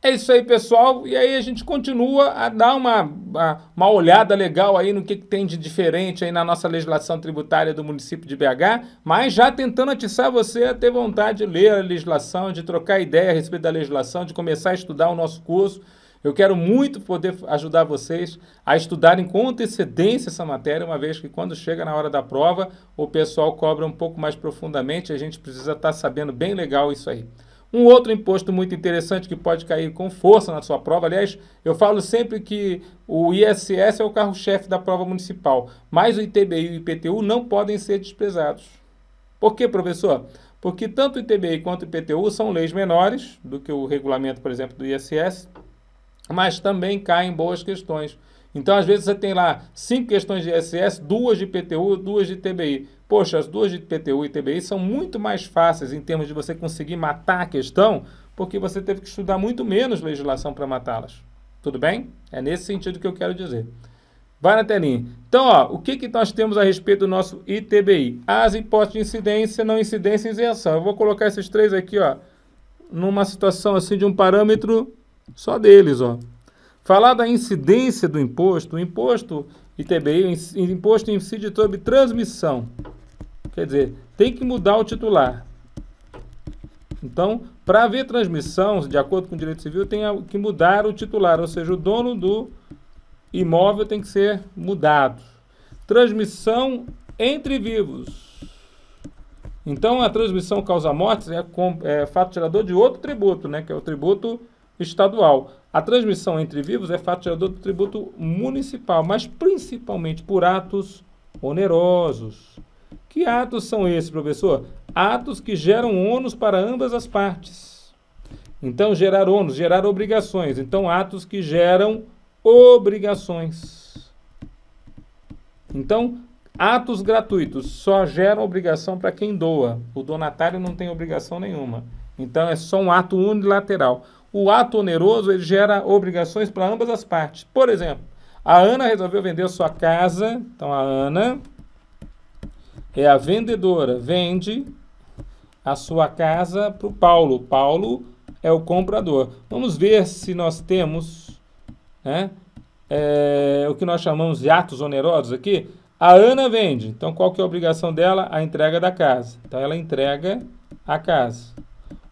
É isso aí, pessoal. E aí a gente continua a dar uma olhada legal aí no que tem de diferente aí na nossa legislação tributária do município de BH, mas já tentando atiçar você a ter vontade de ler a legislação, de trocar ideia a respeito da legislação, de começar a estudar o nosso curso. Eu quero muito poder ajudar vocês a estudarem com antecedência essa matéria, uma vez que quando chega na hora da prova, o pessoal cobra um pouco mais profundamente, a gente precisa estar sabendo bem legal isso aí. Um outro imposto muito interessante que pode cair com força na sua prova, aliás, eu falo sempre que o ISS é o carro-chefe da prova municipal, mas o ITBI e o IPTU não podem ser desprezados. Por quê, professor? Porque tanto o ITBI quanto o IPTU são leis menores do que o regulamento, por exemplo, do ISS, mas também caem boas questões. Então, às vezes, você tem lá 5 questões de ISS, 2 de IPTU, 2 de ITBI. Poxa, as 2 de IPTU e ITBI são muito mais fáceis em termos de você conseguir matar a questão, porque você teve que estudar muito menos legislação para matá-las. Tudo bem? É nesse sentido que eu quero dizer. Vai na telinha. Então, ó, o que nós temos a respeito do nosso ITBI? As impostos de incidência, não incidência e isenção. Eu vou colocar esses três aqui, ó, numa situação assim de um parâmetro só deles, ó. Falar da incidência do imposto, o imposto ITBI, o imposto incide sobre transmissão. Quer dizer, tem que mudar o titular. Então, para haver transmissão, de acordo com o direito civil, tem que mudar o titular, ou seja, o dono do imóvel tem que ser mudado. Transmissão entre vivos. Então, a transmissão causa-mortes é fato gerador de outro tributo, né, que é o tributo estadual. A transmissão entre vivos é fato gerador do tributo municipal, mas principalmente por atos onerosos. Que atos são esses, professor? Atos que geram ônus para ambas as partes. Então, gerar ônus, gerar obrigações. Então, atos que geram obrigações. Então, atos gratuitos só geram obrigação para quem doa. O donatário não tem obrigação nenhuma. Então, é só um ato unilateral. O ato oneroso ele gera obrigações para ambas as partes. Por exemplo, a Ana resolveu vender sua casa. Então, a Ana é a vendedora, vende a sua casa para o Paulo. O Paulo é o comprador. Vamos ver se nós temos, né, o que nós chamamos de atos onerosos aqui. A Ana vende. Então, qual que é a obrigação dela? A entrega da casa. Então, ela entrega a casa.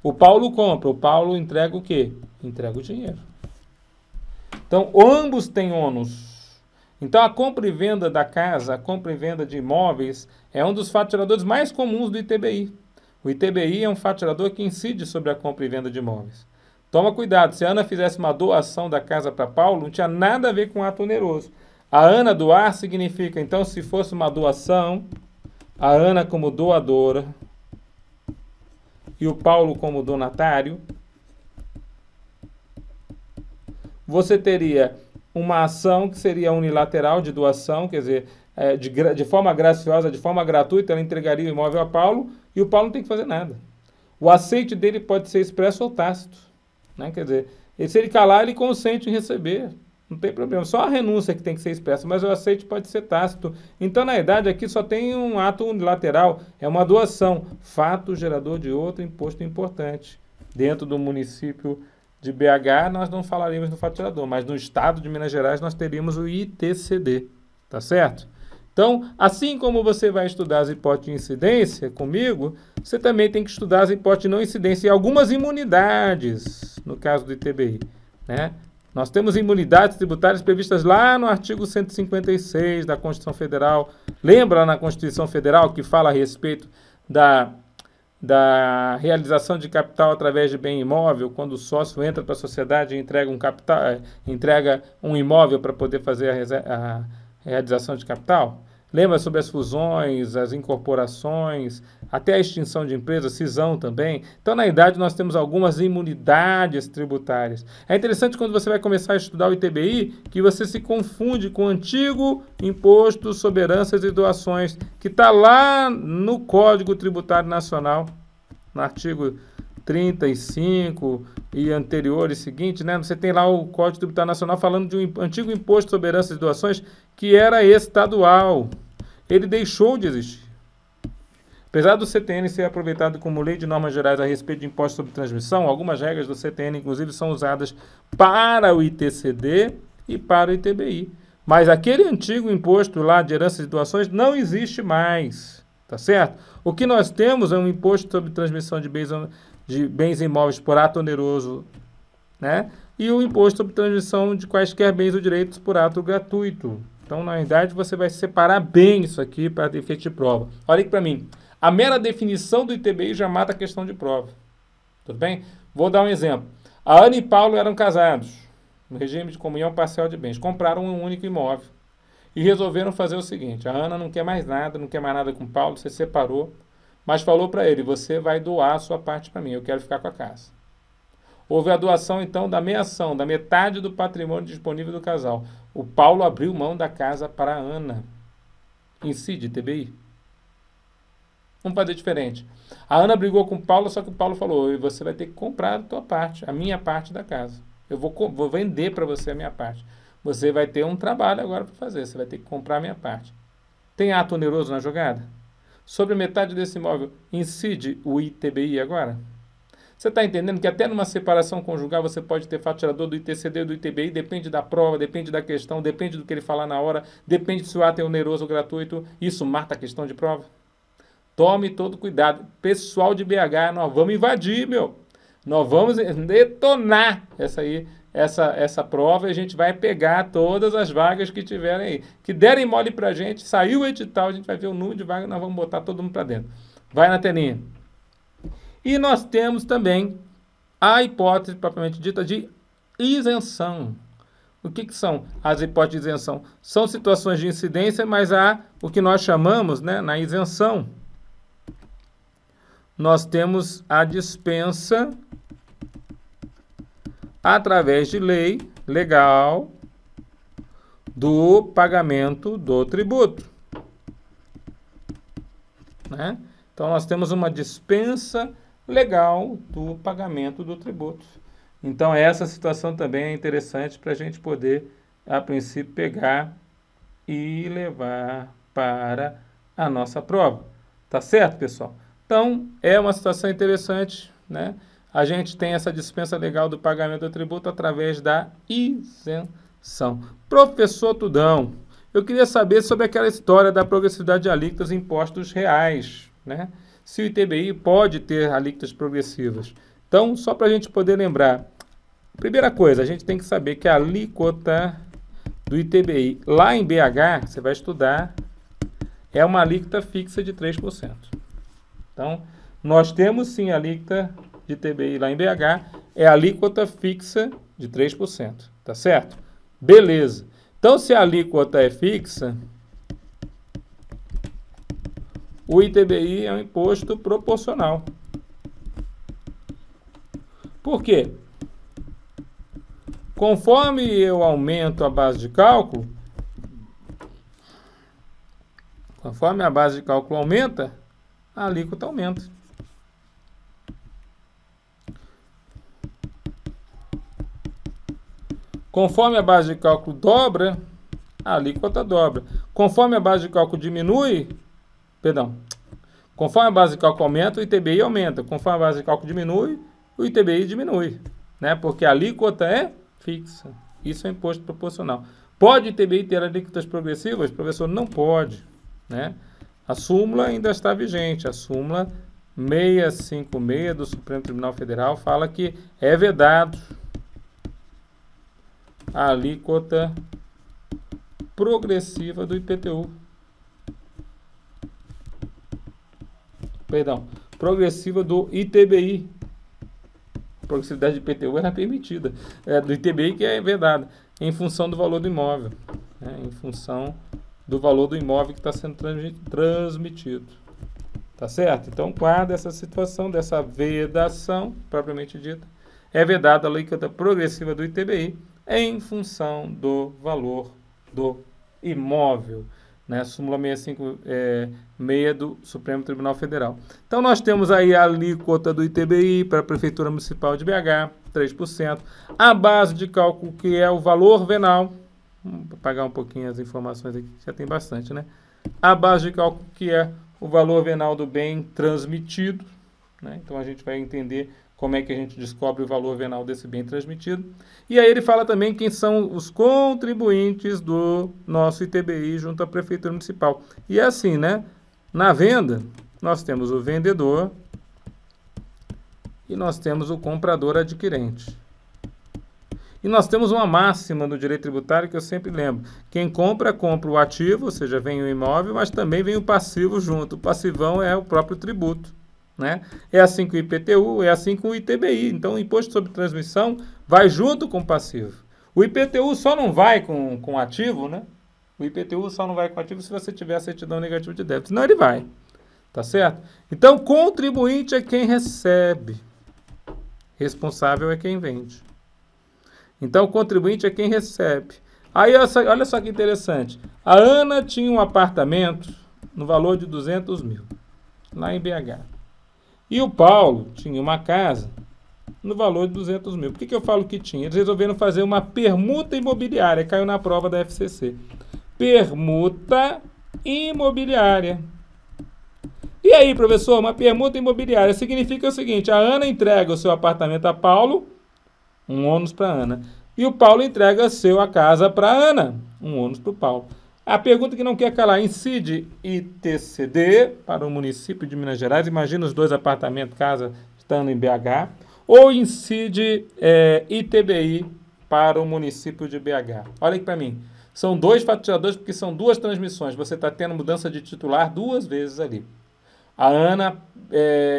O Paulo compra. O Paulo entrega o quê? Entrega o dinheiro. Então, ambos têm ônus. Então, a compra e venda da casa, a compra e venda de imóveis, é um dos fatos geradores mais comuns do ITBI. O ITBI é um fato gerador que incide sobre a compra e venda de imóveis. Toma cuidado, se a Ana fizesse uma doação da casa para Paulo, não tinha nada a ver com ato oneroso. A Ana doar significa, então, se fosse uma doação, a Ana como doadora e o Paulo como donatário, você teria uma ação que seria unilateral de doação, quer dizer, de forma graciosa, de forma gratuita, ela entregaria o imóvel a Paulo e o Paulo não tem que fazer nada. O aceite dele pode ser expresso ou tácito, né? Quer dizer, se ele calar, ele consente em receber. Não tem problema, só a renúncia que tem que ser expressa, mas o aceite pode ser tácito. Então, na verdade, aqui só tem um ato unilateral, é uma doação, fato gerador de outro imposto importante. Dentro do município de BH, nós não falaríamos no fato gerador, mas no estado de Minas Gerais nós teríamos o ITCD, tá certo? Então, assim como você vai estudar as hipóteses de incidência comigo, você também tem que estudar as hipóteses de não incidência e algumas imunidades, no caso do ITBI, né? Nós temos imunidades tributárias previstas lá no artigo 156 da Constituição Federal. Lembra na Constituição Federal que fala a respeito da realização de capital através de bem imóvel, quando o sócio entra para a sociedade e entrega um capital, entrega um imóvel para poder fazer a realização de capital? Lembra sobre as fusões, as incorporações, até a extinção de empresas, cisão também. Então, na idade, nós temos algumas imunidades tributárias. É interessante quando você vai começar a estudar o ITBI, que você se confunde com o antigo Imposto sobre Heranças e Doações, que está lá no Código Tributário Nacional, no artigo 35 e anteriores seguintes, né? Você tem lá o Código Tributário Nacional falando de um antigo Imposto sobre Heranças e Doações que era estadual. Ele deixou de existir. Apesar do CTN ser aproveitado como lei de normas gerais a respeito de impostos sobre transmissão, algumas regras do CTN, inclusive, são usadas para o ITCD e para o ITBI. Mas aquele antigo imposto lá de heranças e doações não existe mais, tá certo? O que nós temos é um imposto sobre transmissão de bens imóveis por ato oneroso, né? E o imposto sobre transmissão de quaisquer bens ou direitos por ato gratuito. Então, na verdade, você vai separar bem isso aqui para efeito de prova. Olha aqui para mim. A mera definição do ITBI já mata a questão de prova. Tudo bem? Vou dar um exemplo. A Ana e Paulo eram casados, no regime de comunhão parcial de bens. Compraram um único imóvel e resolveram fazer o seguinte. A Ana não quer mais nada com o Paulo, você separou, mas falou para ele, você vai doar a sua parte para mim, eu quero ficar com a casa. Houve a doação, então, da meia-ação, da metade do patrimônio disponível do casal. O Paulo abriu mão da casa para a Ana. Incide ITBI. Vamos fazer diferente. A Ana brigou com o Paulo, só que o Paulo falou, você vai ter que comprar a tua parte, a minha parte da casa. Eu vou vender para você a minha parte. Você vai ter um trabalho agora para fazer, você vai ter que comprar a minha parte. Tem ato oneroso na jogada? Sobre metade desse imóvel, incide o ITBI agora? Você está entendendo que até numa separação conjugal você pode ter fato gerador do ITCD e do ITBI, depende da prova, depende da questão, depende do que ele falar na hora, depende se o ato é oneroso ou gratuito, isso mata a questão de prova? Tome todo cuidado. Pessoal de BH, nós vamos invadir, meu. Nós vamos detonar essa prova e a gente vai pegar todas as vagas que tiverem aí. Que derem mole pra gente, saiu o edital, a gente vai ver o número de vagas, nós vamos botar todo mundo para dentro. Vai na telinha. E nós temos também a hipótese propriamente dita de isenção. O que são as hipóteses de isenção? São situações de incidência, mas há o que nós chamamos, né, na isenção. Nós temos a dispensa através de lei legal do pagamento do tributo, né? Então, nós temos uma dispensa legal do pagamento do tributo. Então, essa situação também é interessante para a gente poder, a princípio, pegar e levar para a nossa prova. Tá certo, pessoal? Então, é uma situação interessante, né? A gente tem essa dispensa legal do pagamento do tributo através da isenção. Professor Tudão, eu queria saber sobre aquela história da progressividade de alíquotas em impostos reais, né? Se o ITBI pode ter alíquotas progressivas. Então, só para a gente poder lembrar, primeira coisa, a gente tem que saber que a alíquota do ITBI lá em BH, você vai estudar, é uma alíquota fixa de 3%. Então, nós temos sim a alíquota de ITBI lá em BH, é a alíquota fixa de 3%, tá certo? Beleza. Então, se a alíquota é fixa, o ITBI é um imposto proporcional. Por quê? Conforme eu aumento a base de cálculo, conforme a base de cálculo aumenta, a alíquota aumenta. Conforme a base de cálculo dobra, a alíquota dobra. Conforme a base de cálculo diminui, conforme a base de cálculo aumenta, o ITBI aumenta. Conforme a base de cálculo diminui, o ITBI diminui, né? Porque a alíquota é fixa. Isso é imposto proporcional. Pode o ITBI ter alíquotas progressivas? Professor, não pode, né? A súmula ainda está vigente. A súmula 656 do Supremo Tribunal Federal fala que é vedado a alíquota progressiva do IPTU. Progressiva do ITBI. Progressividade do IPTU era permitida. É do ITBI que é vedada, em função do valor do imóvel, né? Em função do valor do imóvel que está sendo transmitido. Tá certo? Então, guarda essa situação dessa vedação, propriamente dita. É vedada a alíquota progressiva do ITBI em função do valor do imóvel, né? Súmula 656 do Supremo Tribunal Federal. Então, nós temos aí a alíquota do ITBI para a Prefeitura Municipal de BH, 3%. A base de cálculo, que é o valor venal. Vamos apagar um pouquinho as informações aqui, já tem bastante, né? A base de cálculo, que é o valor venal do bem transmitido, né? Então a gente vai entender como é que a gente descobre o valor venal desse bem transmitido. E aí ele fala também quem são os contribuintes do nosso ITBI junto à Prefeitura Municipal. E é assim, né? Na venda, nós temos o vendedor e nós temos o comprador adquirente. E nós temos uma máxima no direito tributário que eu sempre lembro. Quem compra, compra o ativo, ou seja, vem o imóvel, mas também vem o passivo junto. O passivão é o próprio tributo, né? É assim com o IPTU, é assim com o ITBI. Então, o Imposto sobre Transmissão vai junto com o passivo. O IPTU só não vai com o ativo, né? O IPTU só não vai com o ativo se você tiver a certidão negativa de débito. Senão ele vai, tá certo? Então, contribuinte é quem recebe. Responsável é quem vende. Então, o contribuinte é quem recebe. Aí, olha só que interessante. A Ana tinha um apartamento no valor de 200 mil, lá em BH. E o Paulo tinha uma casa no valor de 200 mil. Por que eu falo que tinha? Eles resolveram fazer uma permuta imobiliária. Caiu na prova da FCC. Permuta imobiliária. E aí, professor, uma permuta imobiliária significa o seguinte: a Ana entrega o seu apartamento a Paulo, um ônus para a Ana. E o Paulo entrega a casa para a Ana, um ônus para o Paulo. A pergunta que não quer calar: incide ITCD para o município de Minas Gerais? Imagina os dois apartamentos, casa, estando em BH. Ou incide ITBI para o município de BH? Olha aqui para mim. São dois faturadores porque são duas transmissões. Você está tendo mudança de titular duas vezes ali. A Ana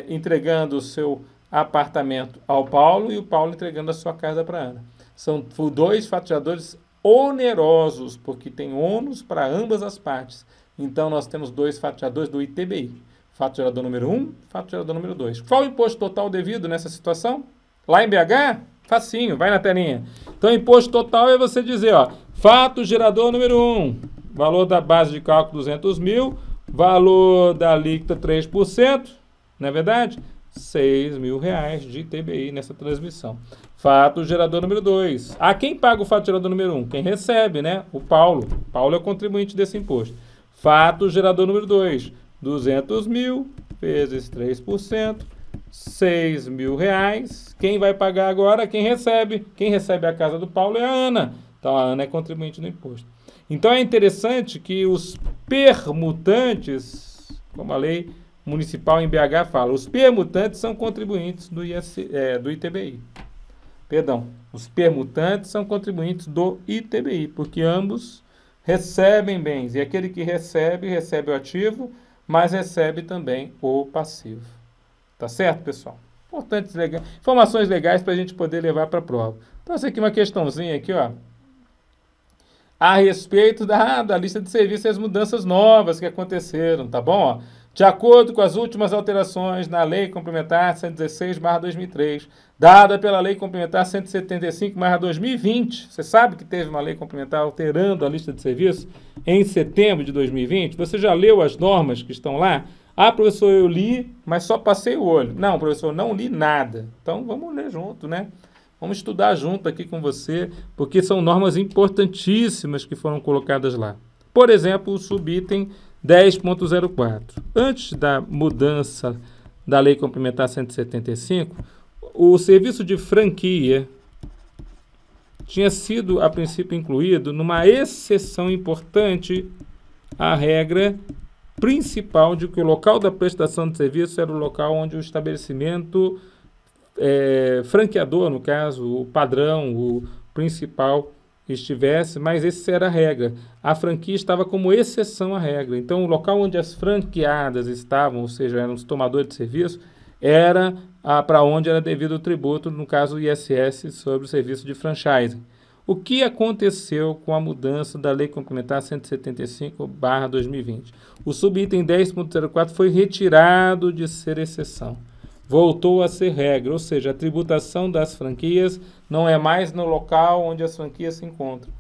entregando o seu apartamento ao Paulo e o Paulo entregando a sua casa para a Ana. São dois faturadores onerosos, porque tem ônus para ambas as partes. Então, nós temos dois faturadores do ITBI. Faturador número 1, faturador número 2. Qual o imposto total devido nessa situação? Lá em BH? Facinho, vai na telinha. Então, imposto total é você dizer, ó, fato gerador número 1, valor da base de cálculo 200 mil, valor da alíquota 3%, não é verdade? R$6.000 de ITBI nessa transmissão. Fato gerador número 2. Quem paga o fato gerador número 1? Quem recebe, né? O Paulo. Paulo é o contribuinte desse imposto. Fato gerador número 2. 200 mil vezes 3%, R$6.000. Quem vai pagar agora? Quem recebe. Quem recebe a casa do Paulo é a Ana. Então, a Ana é contribuinte do imposto. Então, é interessante que os permutantes, como a lei municipal em BH fala, os permutantes são contribuintes do ITBI. Perdão, os permutantes são contribuintes do ITBI, porque ambos recebem bens. E aquele que recebe o ativo, mas recebe também o passivo. Tá certo, pessoal? Importantes, informações legais para a gente poder levar para a prova. Então, essa aqui é uma questãozinha aqui, ó, a respeito da lista de serviços e as mudanças novas que aconteceram, tá bom? Ó, de acordo com as últimas alterações na Lei Complementar 116/2003, dada pela Lei Complementar 175/2020, você sabe que teve uma lei complementar alterando a lista de serviços em setembro de 2020? Você já leu as normas que estão lá? Professor, eu li, mas só passei o olho. Não, professor, não li nada. Então, vamos ler junto, né? Vamos estudar junto aqui com você, porque são normas importantíssimas que foram colocadas lá. Por exemplo, o subitem 10.04. Antes da mudança da Lei Complementar 175, o serviço de franquia tinha sido, a princípio, incluído numa exceção importante à regra principal de que o local da prestação de serviço era o local onde o estabelecimento franqueador, no caso, o padrão, o principal, estivesse, mas essa era a regra. A franquia estava como exceção à regra. Então, o local onde as franqueadas estavam, ou seja, eram os tomadores de serviço, era para onde era devido o tributo, no caso o ISS, sobre o serviço de franchising. O que aconteceu com a mudança da Lei Complementar 175/2020? O subitem 10.04 foi retirado de ser exceção. Voltou a ser regra, ou seja, a tributação das franquias não é mais no local onde as franquias se encontram.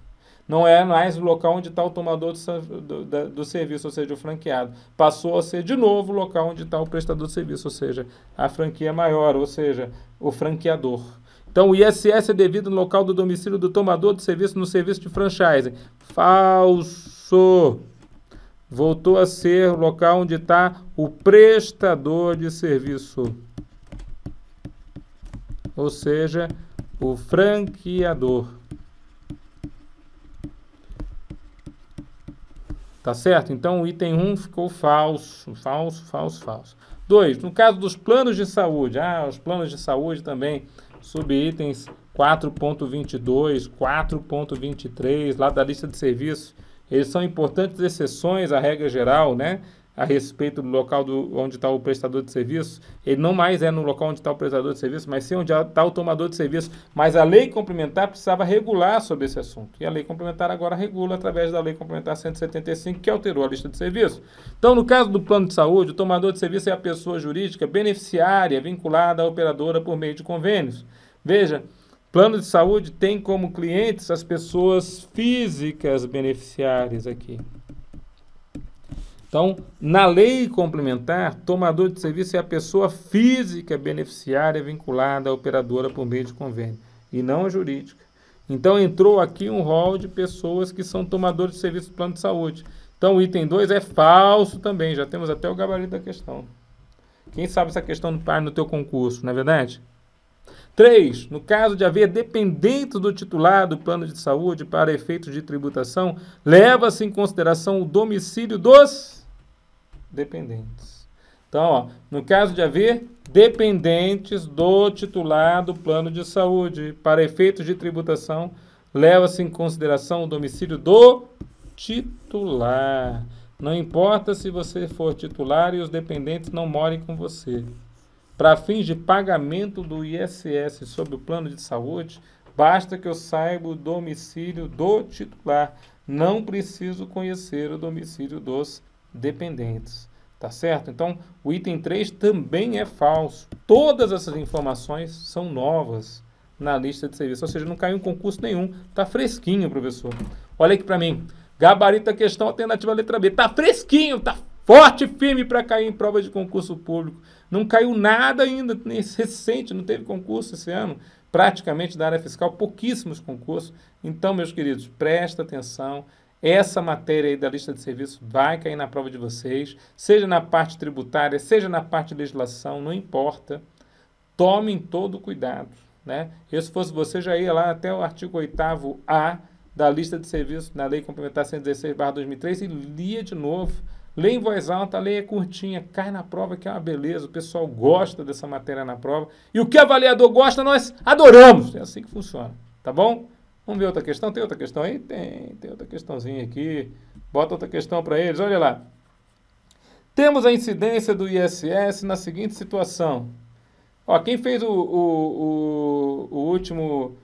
Não é mais no local onde está o tomador do serviço, ou seja, o franqueado. Passou a ser, de novo, o local onde está o prestador de serviço, ou seja, a franquia maior, ou seja, o franqueador. Então, o ISS é devido no local do domicílio do tomador de serviço no serviço de franchising. Falso. voltou a ser o local onde está o prestador de serviço. Ou seja, o franqueador. Tá certo? Então, o item 1 ficou falso. Falso, falso, falso. 2. No caso dos planos de saúde. Os planos de saúde também, subitens 4.22, 4.23, lá da lista de serviços. Eles são importantes exceções à regra geral, né? A respeito do local onde está o prestador de serviço. Ele não mais é no local onde está o prestador de serviço, mas sim onde está o tomador de serviço. Mas a lei complementar precisava regular sobre esse assunto. E a lei complementar agora regula através da lei complementar 175, que alterou a lista de serviços. Então, no caso do plano de saúde, o tomador de serviço é a pessoa jurídica beneficiária vinculada à operadora por meio de convênios. Veja, plano de saúde tem como clientes as pessoas físicas beneficiárias aqui. Então, na lei complementar, tomador de serviço é a pessoa física beneficiária vinculada à operadora por meio de convênio, e não a jurídica. Então, entrou aqui um rol de pessoas que são tomadores de serviço do plano de saúde. Então, o item 2 é falso também, já temos até o gabarito da questão. Quem sabe essa questão não cai no teu concurso, não é verdade? 3. No caso de haver dependentes do titular do plano de saúde para efeitos de tributação, leva-se em consideração o domicílio dos dependentes. Então, no caso de haver dependentes do titular do plano de saúde para efeitos de tributação, leva-se em consideração o domicílio do titular. Não importa se você for titular e os dependentes não morem com você. Para fins de pagamento do ISS sobre o plano de saúde, basta que eu saiba o domicílio do titular. Não preciso conhecer o domicílio dos dependentes. Tá certo? Então, o item 3 também é falso. Todas essas informações são novas na lista de serviço. Ou seja, não caiu em concurso nenhum. Está fresquinho, professor. Olha aqui para mim. Gabarito da questão, alternativa letra B. Está fresquinho, está forte e firme para cair em prova de concurso público. Não caiu nada ainda, nem recente, não teve concurso esse ano, praticamente da área fiscal, pouquíssimos concursos. Então, meus queridos, presta atenção, essa matéria aí da lista de serviços vai cair na prova de vocês, seja na parte tributária, seja na parte de legislação, não importa, tomem todo o cuidado, né? Eu, se fosse você, já ia lá até o artigo 8º-A da lista de serviços, na Lei Complementar 116/2003, e lia de novo. Lê em voz alta, a lei é curtinha, cai na prova, que é uma beleza, o pessoal gosta dessa matéria na prova, e o que o avaliador gosta, nós adoramos, é assim que funciona, tá bom? Vamos ver outra questão? Tem outra questão aí? Tem outra questãozinha aqui, bota outra questão para eles, olha lá. Temos a incidência do ISS na seguinte situação. Ó, quem fez o último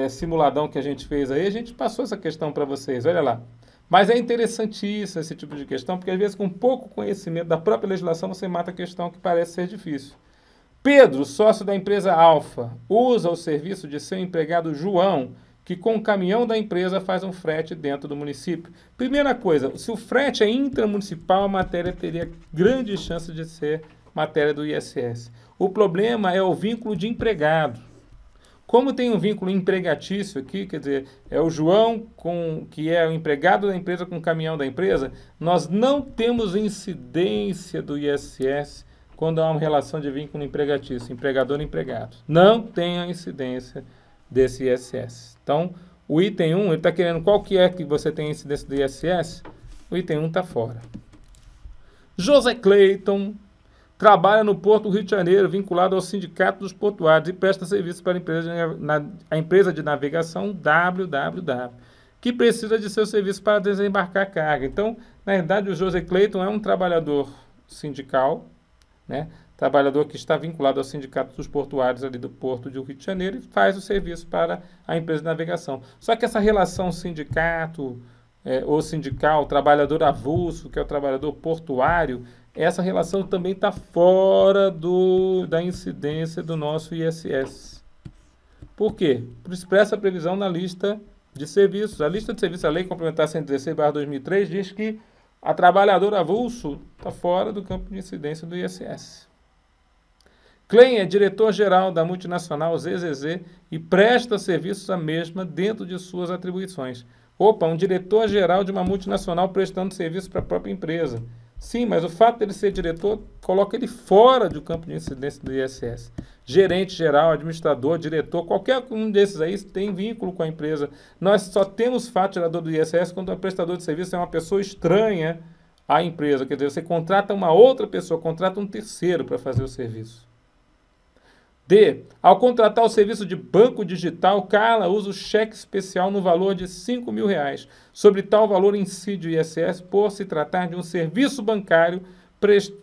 simuladão que a gente fez aí, a gente passou essa questão para vocês, olha lá. Mas é interessantíssimo esse tipo de questão, porque às vezes com pouco conhecimento da própria legislação você mata a questão que parece ser difícil. Pedro, sócio da empresa Alfa, usa o serviço de seu empregado João, que com o caminhão da empresa faz um frete dentro do município. Primeira coisa, se o frete é intramunicipal, a matéria teria grande chance de ser matéria do ISS. O problema é o vínculo de empregado. Como tem um vínculo empregatício aqui, quer dizer, é o João, que é o empregado da empresa com o caminhão da empresa, nós não temos incidência do ISS quando há uma relação de vínculo empregatício, empregador e empregado. Não tem a incidência desse ISS. Então, o item 1, ele está querendo qual que é que você tem a incidência do ISS? O item 1 está fora. José Clayton trabalha no Porto do Rio de Janeiro, vinculado ao Sindicato dos Portuários e presta serviço para a empresa de navegação WWW, que precisa de seu serviço para desembarcar carga. Então, na verdade, o José Clayton é um trabalhador sindical, né? Trabalhador que está vinculado ao Sindicato dos Portuários ali do Porto do Rio de Janeiro e faz o serviço para a empresa de navegação. Só que essa relação sindicato ou sindical, trabalhador avulso, que é o trabalhador portuário, essa relação também está fora da incidência do nosso ISS. Por quê? Por expressa previsão na lista de serviços. A lista de serviços, a Lei Complementar 116/2003, diz que a trabalhadora avulso está fora do campo de incidência do ISS. Klein é diretor-geral da multinacional ZZZ e presta serviços à mesma dentro de suas atribuições. Opa, um diretor-geral de uma multinacional prestando serviço para a própria empresa. Sim, mas o fato dele ser diretor coloca ele fora do campo de incidência do ISS. Gerente geral, administrador, diretor, qualquer um desses aí tem vínculo com a empresa. Nós só temos fato gerador do ISS quando o prestador de serviço é uma pessoa estranha à empresa. Quer dizer, você contrata uma outra pessoa, contrata um terceiro para fazer o serviço. D. Ao contratar o serviço de banco digital, Carla usa o cheque especial no valor de R$5.000. Sobre tal valor incide o ISS por se tratar de um serviço bancário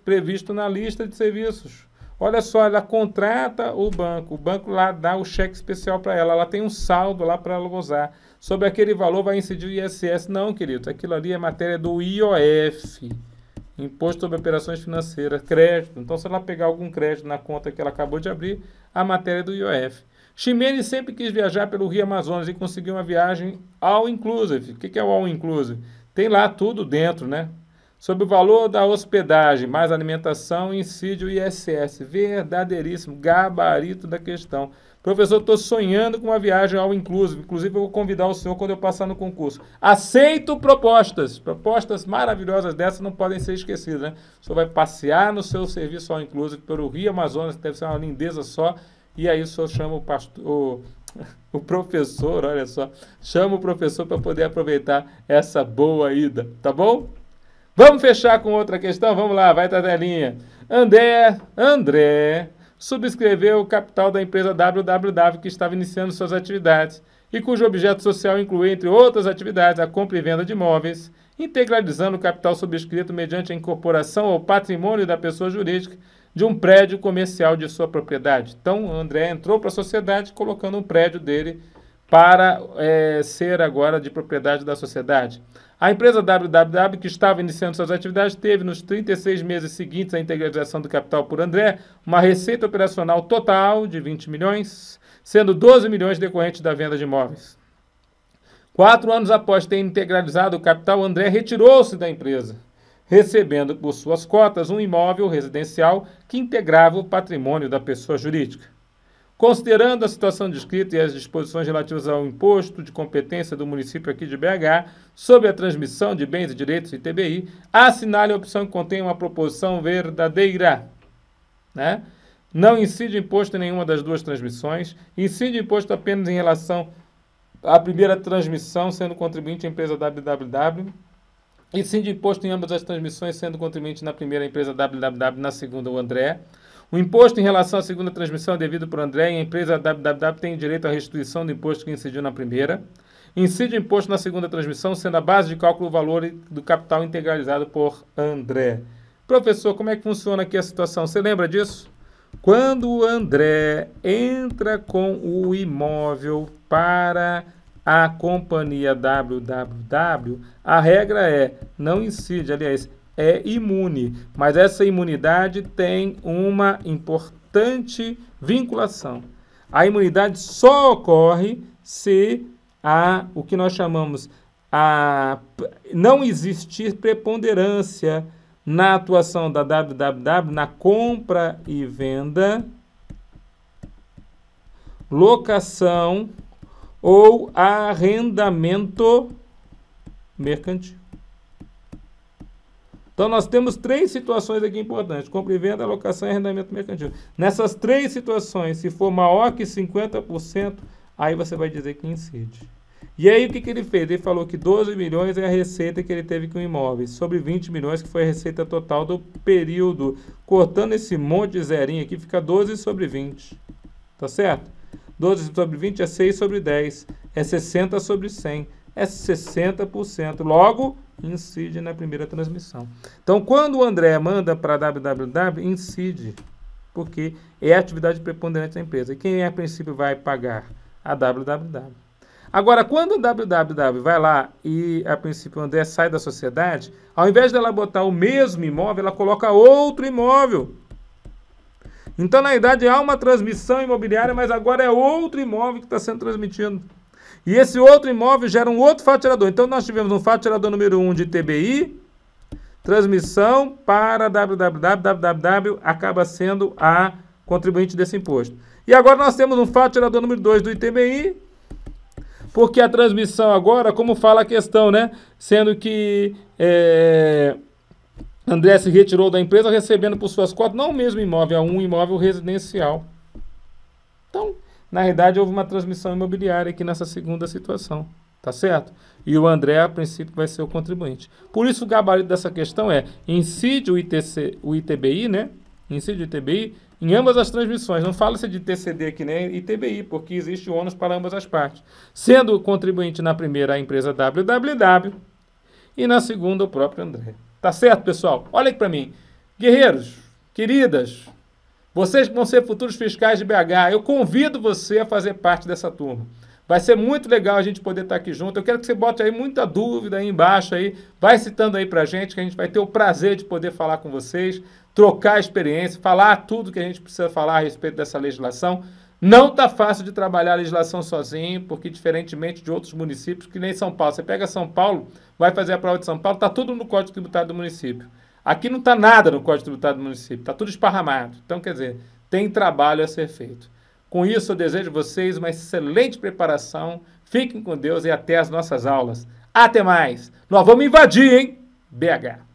previsto na lista de serviços. Olha só, ela contrata o banco lá dá o cheque especial para ela tem um saldo lá para ela usar. Sobre aquele valor vai incidir o ISS. Não, querido, aquilo ali é matéria do IOF. Imposto sobre Operações Financeiras, crédito. Então, se ela pegar algum crédito na conta que ela acabou de abrir, a matéria é do IOF. Ximenes sempre quis viajar pelo Rio Amazonas e conseguiu uma viagem all inclusive. O que é o all inclusive? Tem lá tudo dentro, né? Sobre o valor da hospedagem, mais alimentação, incide o ISS. Verdadeiríssimo, gabarito da questão. Professor, estou sonhando com uma viagem all inclusive. Inclusive, eu vou convidar o senhor quando eu passar no concurso. Aceito propostas. Propostas maravilhosas dessas não podem ser esquecidas, né? O senhor vai passear no seu serviço all inclusive pelo Rio Amazonas, que deve ser uma lindeza só. E aí o senhor chama o professor, olha só. Chama o professor para poder aproveitar essa boa ida, tá bom? Vamos fechar com outra questão? Vamos lá, vai pra telinha. André subscreveu o capital da empresa www que estava iniciando suas atividades e cujo objeto social inclui, entre outras atividades, a compra e venda de imóveis, integralizando o capital subscrito mediante a incorporação ao patrimônio da pessoa jurídica de um prédio comercial de sua propriedade. Então, o André entrou para a sociedade colocando um prédio dele para ser agora de propriedade da sociedade. A empresa www, que estava iniciando suas atividades, teve nos 36 meses seguintes à integralização do capital por André, uma receita operacional total de 20 milhões, sendo 12 milhões decorrentes da venda de imóveis. 4 anos após ter integralizado o capital, André retirou-se da empresa, recebendo por suas cotas um imóvel residencial que integrava o patrimônio da pessoa jurídica. Considerando a situação descrita e as disposições relativas ao imposto de competência do município aqui de BH sobre a transmissão de bens e direitos ITBI, assinale a opção que contém uma proposição verdadeira, né? Não incide imposto em nenhuma das duas transmissões, incide imposto apenas em relação à primeira transmissão, sendo contribuinte a empresa www, incide imposto em ambas as transmissões, sendo contribuinte na primeira a empresa www, na segunda o André. O imposto em relação à segunda transmissão é devido por André e a empresa www tem direito à restituição do imposto que incidiu na primeira. Incide o imposto na segunda transmissão, sendo a base de cálculo o valor do capital integralizado por André. Professor, como é que funciona aqui a situação? Você lembra disso? Quando o André entra com o imóvel para a companhia www, a regra não incide, aliás, é imune, mas essa imunidade tem uma importante vinculação. A imunidade só ocorre se o que nós chamamos não existir preponderância na atuação da www na compra e venda, locação ou arrendamento mercantil. Então, nós temos 3 situações aqui importantes: compra e venda, alocação e arrendamento mercantil. Nessas 3 situações, se for maior que 50%, aí você vai dizer que incide. E aí, o que ele fez? Ele falou que 12 milhões é a receita que ele teve com imóveis, sobre 20 milhões, que foi a receita total do período. Cortando esse monte de zerinho aqui, fica 12 sobre 20. Tá certo? 12 sobre 20 é 6 sobre 10. É 60 sobre 100. É 60%. Logo, incide na primeira transmissão. Então, quando o André manda para a www, incide, porque é a atividade preponderante da empresa. E quem, a princípio, vai pagar? A www. Agora, quando o www vai lá e, a princípio, o André sai da sociedade, ao invés dela botar o mesmo imóvel, ela coloca outro imóvel. Então, na verdade, há uma transmissão imobiliária, mas agora é outro imóvel que está sendo transmitido. E esse outro imóvel gera um outro fato gerador. Então, nós tivemos um fato gerador número 1 de TBI, transmissão para www acaba sendo a contribuinte desse imposto. E agora nós temos um fato gerador número 2 do ITBI, Porque a transmissão agora, como fala a questão, né? Sendo que André se retirou da empresa recebendo por suas cotas, não o mesmo imóvel, é um imóvel residencial. Então, na realidade, houve uma transmissão imobiliária aqui nessa segunda situação. Tá certo? E o André, a princípio, vai ser o contribuinte. Por isso, o gabarito dessa questão é: incide o ITBI, né? Incide o ITBI em ambas as transmissões. Não fala-se de TCD aqui, né? ITBI, porque existe ônus para ambas as partes. Sendo o contribuinte na primeira a empresa WWW e na segunda o próprio André. Tá certo, pessoal? Olha aqui para mim. Guerreiros, queridas, vocês que vão ser futuros fiscais de BH, eu convido você a fazer parte dessa turma. Vai ser muito legal a gente poder estar aqui junto. Eu quero que você bote aí muita dúvida aí embaixo aí. Vai citando aí pra gente, que a gente vai ter o prazer de poder falar com vocês, trocar experiência, falar tudo que a gente precisa falar a respeito dessa legislação. Não tá fácil de trabalhar a legislação sozinho, porque diferentemente de outros municípios, que nem São Paulo. Você pega São Paulo, vai fazer a prova de São Paulo, tá tudo no Código Tributário do município. Aqui não tá nada no Código Tributário do município, tá tudo esparramado. Então, quer dizer, tem trabalho a ser feito. Com isso, eu desejo a vocês uma excelente preparação. Fiquem com Deus e até as nossas aulas. Até mais! Nós vamos invadir, hein? BH.